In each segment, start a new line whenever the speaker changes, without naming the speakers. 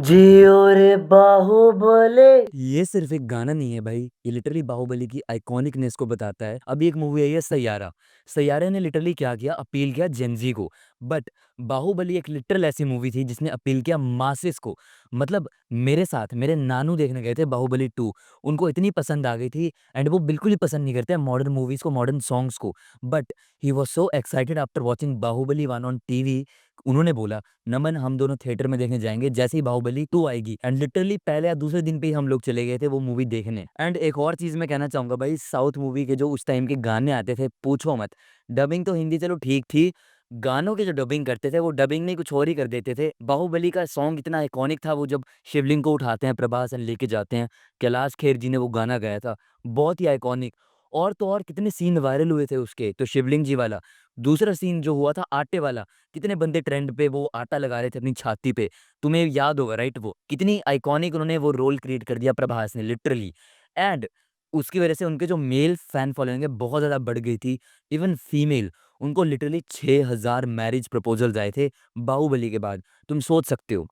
जियो रे बाहुबली।
ये सिर्फ एक गाना नहीं है भाई, ये लिटरली बाहुबली की आइकॉनिकनेस को बताता है। अभी एक मूवी आई है सैयारा। सैयारे ने लिटरली क्या किया, अपील किया जेंजी को। बट बाहुबली एक लिटरल ऐसी मूवी थी जिसने अपील किया मासेस को। मतलब मेरे साथ मेरे नानू देखने गए थे बाहुबली 2। उनको इतनी पसंद आ गई थी। एंड वो बिल्कुल ही पसंद नहीं करते मॉडर्न मूवीज को, मॉडर्न सॉन्ग्स को। But he was so excited after watching Baahubali 1 on TV. उन्होंने बोला, नमन हम दोनों थिएटर में देखने जाएंगे जैसे ही बाहुबली 2 आएगी। एंड लिटरली पहले या दूसरे दिन पे ही हम लोग चले गए थे वो मूवी देखने। एंड एक और चीज मैं कहना चाहूंगा भाई, साउथ मूवी के जो उस टाइम के गाने आते थे पूछो मत। डबिंग तो हिंदी चलो ठीक थी, गानों के जो डबिंग करते थे वो डबिंग नहीं कुछ और ही कर देते थे। बाहुबली का सॉन्ग इतना आइकॉनिक था, वो जब शिवलिंग को उठाते हैं प्रभास एंड लेके जाते हैं, कैलाश खेर जी ने वो गाना गाया था, बहुत ही आइकॉनिक। और तो और कितने सीन वायरल हुए थे उसके, तो शिवलिंग जी वाला। दूसरा सीन जो हुआ था आटे वाला, कितने बंदे ट्रेंड पे वो आटा लगा रहे थे अपनी छाती पे। तुम्हें याद होगा राइट, वो कितनी आइकॉनिक उन्होंने वो रोल क्रिएट कर दिया प्रभास ने लिटरली। एंड उसकी वजह से उनके जो मेल फैन फॉलोइंग है बहुत ज़्यादा बढ़ गई थी। इवन फीमेल, उनको लिटरली 6,000 मैरिज प्रपोजल्स आए थे बाहुबली के बाद। तुम सोच सकते हो।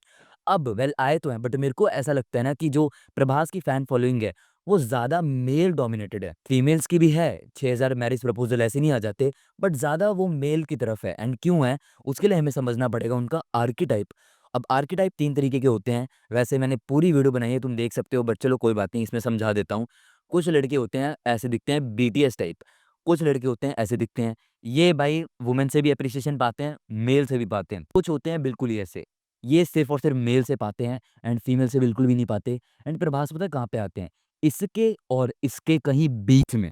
अब वेल आए तो हैं, बट मेरे को ऐसा लगता है ना कि जो प्रभास की फैन फॉलोइंग है वो ज़्यादा मेल डोमिनेटेड है। फीमेल्स की भी है, 6,000 मैरिज प्रपोजल ऐसे नहीं आ जाते, बट ज़्यादा वो मेल की तरफ है। एंड क्यों है, उसके लिए हमें समझना पड़ेगा उनका आर्किटाइप। अब आर्किटाइप 3 तरीके के होते हैं। वैसे मैंने पूरी वीडियो बनाई है, तुम देख सकते हो, बट चलो कोई बात नहीं, इसमें समझा देता हूँ। कुछ लड़के होते हैं ऐसे दिखते हैं बीटीएस टाइप, कुछ लड़के होते हैं ऐसे दिखते हैं। ये भाई वुमेन से भी अप्रिसिएशन पाते हैं, मेल से भी पाते हैं। कुछ होते हैं बिल्कुल ही ऐसे, ये सिर्फ और सिर्फ मेल से पाते हैं एंड फीमेल से बिल्कुल भी नहीं पाते। एंड प्रभास पता है कहाँ पे आते हैं, इसके और इसके कहीं बीच में।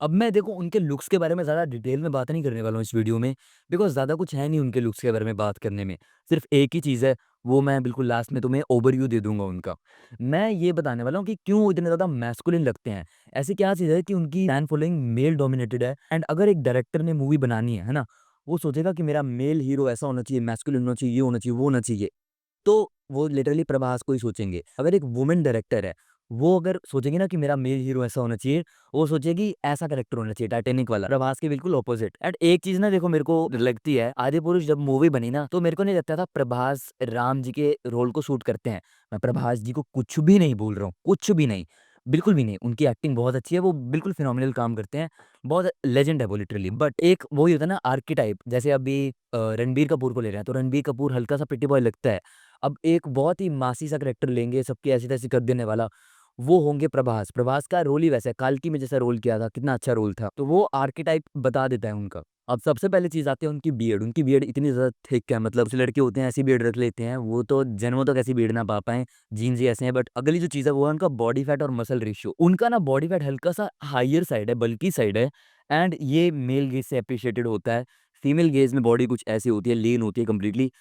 अब मैं देखो उनके लुक्स के बारे में ज़्यादा डिटेल में बात नहीं करने वाला हूँ इस वीडियो में, बिकॉज़ ज़्यादा कुछ है नहीं उनके लुक्स के बारे में बात करने में। सिर्फ एक ही चीज़ है, वो मैं बिल्कुल लास्ट में तुम्हें ओवरव्यू दे दूँगा उनका। मैं ये बताने वाला हूँ कि क्यों वो इतने ज़्यादा मैस्कुलिन लगते हैं। ऐसी क्या चीज़ है कि उनकी फैन फॉलोइंग मेल डोमिनेटेड है। एंड अगर एक डायरेक्टर ने मूवी बनानी है ना? वो सोचेगा कि मेरा मेल हीरो ऐसा होना चाहिए, मैस्कुलिन होना चाहिए, ये होना चाहिए, वो होना चाहिए। तो वो लिटरली प्रभास को ही सोचेंगे। अगर एक वुमेन डायरेक्टर है, वो अगर सोचेंगी ना कि मेरा मेल हीरो ऐसा होना चाहिए, वो सोचेगी ऐसा कैरेक्टर होना चाहिए टाइटैनिक वाला। प्रभास के बिल्कुल ऑपोजिट। एंड एक चीज़ ना देखो मेरे को लगती है, आदिपुरुष जब मूवी बनी ना, तो मेरे को नहीं लगता था प्रभास राम जी के रोल को शूट करते हैं। मैं प्रभास जी को कुछ भी नहीं बोल रहा हूँ, कुछ भी नहीं, बिल्कुल भी नहीं। उनकी एक्टिंग बहुत अच्छी है, वो बिल्कुल फिनोमिनल काम करते हैं, बहुत लेजेंड है वो लिटरली। बट एक वो ही होता है ना आर्केटाइप, जैसे अभी रणबीर कपूर को ले रहे हैं, तो रणबीर कपूर हल्का सा प्रिटी बॉय लगता है। अब एक बहुत ही मासी सा करैक्टर लेंगे, सबकी ऐसी-तैसी कर देने वाला, वो होंगे प्रभास। प्रभास का रोल ही वैसा है, काल्की में जैसा रोल किया था, कितना अच्छा रोल था। तो वो आर्केटाइप बता देता है उनका। अब सबसे पहली चीज़ आती है उनकी बियर्ड। उनकी बियर्ड इतनी ज़्यादा थिक है, मतलब कुछ लड़के होते हैं ऐसी बियर्ड रख लेते हैं, वो तो जन्मों तक ऐसी बियर्ड ना पा पाएँ, जीन्स ही ऐसे हैं। बट अगली जो चीज़ है वो है उनका बॉडी फैट और मसल रेशियो। उनका ना बॉडी फैट हल्का-सा हायर साइड है, बल्की साइड है। एंड ये मेल गेज़ से एप्रिशिएटेड होता है। फीमेल गेज़ में बॉडी कुछ ऐसी होती है, लीन होती है कंप्लीटली,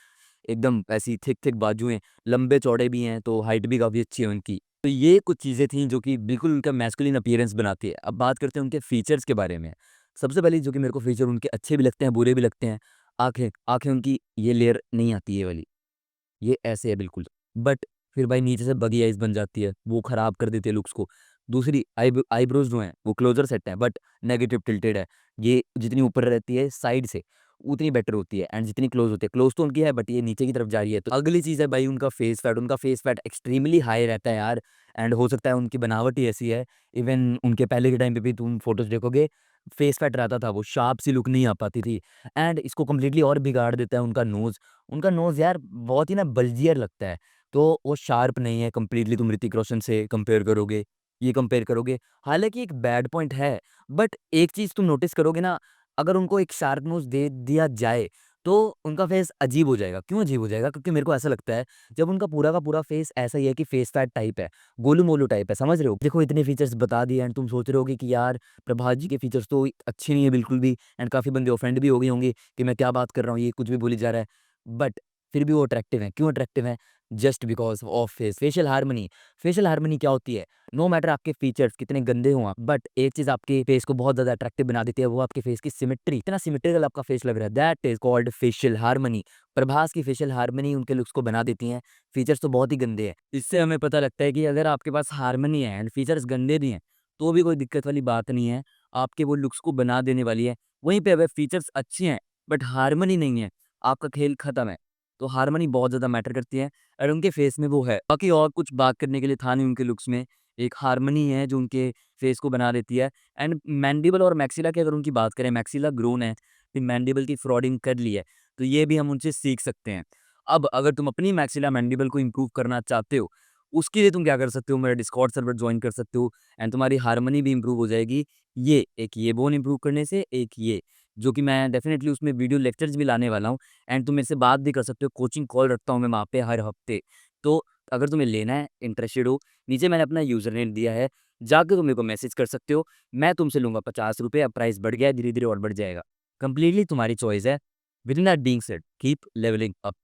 एकदम ऐसी थिक-थिक बाजुएँ, लंबे चौड़े भी हैं, तो हाइट भी काफ़ी अच्छी है उनकी। तो ये कुछ चीज़ें थीं जो कि बिल्कुल उनका मैस्कुलिन अपीयरेंस बनाती है। अब बात करते हैं उनके फीचर्स के बारे में। सबसे पहले जो कि मेरे को फीचर उनके अच्छे भी लगते हैं, बुरे भी लगते हैं, आँखें। आँखें उनकी ये लेयर नहीं आती ये वाली, ये ऐसे है बिल्कुल। बट फिर भाई नीचे से बगी आईज़ बन जाती है, वो खराब कर देती है लुक्स को। दूसरी आईब्रोज़ जो हैं, वो क्लोज़र सेट हैं, बट नेगेटिव टिल्टेड है। ये जितनी ऊपर रहती है साइड से, उतनी बेटर होती है। एंड जितनी क्लोज़ होती है, क्लोज़ तो उनकी है बट ये नीचे की तरफ जा रही है। तो अगली चीज़ है भाई उनका फेस फैट। उनका फेस फैट एक्सट्रीमली हाई रहता है यार। एंड हो सकता है उनकी बनावट ही ऐसी है। इवन उनके पहले के टाइम पे भी तुम फ़ोटोज़ देखोगे, फेस फैट रहता था, वो शार्प सी लुक नहीं आ पाती थी। एंड इसको कंप्लीटली और बिगाड़ देता है उनका नोज़। उनका नोज़ यार बहुत ही ना बल्जियर लगता है, तो वो शार्प नहीं है कंप्लीटली। तुम ऋतिक रोशन से कंपेयर करोगे, ये कंपेयर करोगे, हालाँकि एक बैड पॉइंट है, बट एक चीज़ तुम नोटिस करोगे ना, अगर उनको एक शार्प नोज़ दे दिया जाए, तो उनका फेस अजीब हो जाएगा। क्यों अजीब हो जाएगा? क्योंकि मेरे को ऐसा लगता है, जब उनका पूरा का पूरा फेस ऐसा ही है कि फेस फैट टाइप है, गोलू-मोलू टाइप है, समझ रहे हो? देखो इतने फीचर्स बता दिए एंड तुम सोच रहे होगे कि यार प्रभास जी के फीचर्स तो अच्छे नहीं है बिल्कुल भी। एंड काफ़ी बंदे ऑफेंड भी हो गए होंगे कि मैं क्या बात कर रहा हूँ, ये कुछ भी बोली जा रहा है। बट फिर भी वो अट्रैक्टिव हैं। क्यों अट्रैक्टिव हैं? Just because of facial harmony. Facial harmony क्या होती है? नो मैटर आपके फीचर्स कितने गंदे हों आप, बट एक चीज़ आपके फेस को बहुत ज़्यादा अट्रैक्टिव बना देती है, वो आपके फेस की सिमेट्री। इतना सिमेट्रिकल आपका फेस लग रहा है, that is called facial harmony. Prabhas की फेशियल हार्मनी उनके लुक्स को बना देती हैं। फीचर्स तो बहुत ही गंदे हैं। इससे हमें पता लगता है कि अगर आपके पास हार्मनी है एंड फीचर्स गंदे भी हैं, तो भी कोई दिक्कत वाली बात नहीं है। आपके वो लुक्स को बना देने वाली है। वहीं पे अगर फीचर्स अच्छे हैं, बट हार्मनी नहीं है, आपका खेल खत्म है। तो हार्मनी बहुत ज़्यादा मैटर करती है और उनके फेस में वो है। बाकी और कुछ बात करने के लिए था नहीं उनके लुक्स में, एक हार्मनी है जो उनके फेस को बना देती है। एंड मैंडिबल और मैक्सिला की अगर उनकी बात करें, मैक्सिला ग्रोन है, फिर मैंडिबल की फ्रॉडिंग कर ली है, तो ये भी हम उनसे सीख सकते हैं। अब अगर तुम अपनी मैक्सिला मैंडिबल को इम्प्रूव करना चाहते हो, उसके लिए तुम क्या कर सकते हो, मेरा डिस्कॉर्ड सर्वर जॉइन कर सकते हो एंड तुम्हारी हार्मनी भी इम्प्रूव हो जाएगी। ये बोन इम्प्रूव करने से, एक ये जो कि मैं डेफ़िनेटली उसमें वीडियो लेक्चर्स भी लाने वाला हूँ एंड तुम मेरे से बात भी कर सकते हो, कोचिंग कॉल रखता हूँ मैं वहाँ पे हर हफ्ते। तो अगर तुम्हें लेना है, इंटरेस्टेड हो, नीचे मैंने अपना यूज़र नेम दिया है, जाके तुम मेरे को मैसेज कर सकते हो। मैं तुमसे लूँगा ₹50, अब प्राइस बढ़ गया है, धीरे-धीरे और बढ़ जाएगा। कंप्लीटली तुम्हारी चॉइस है। Within that being said, keep levelling up.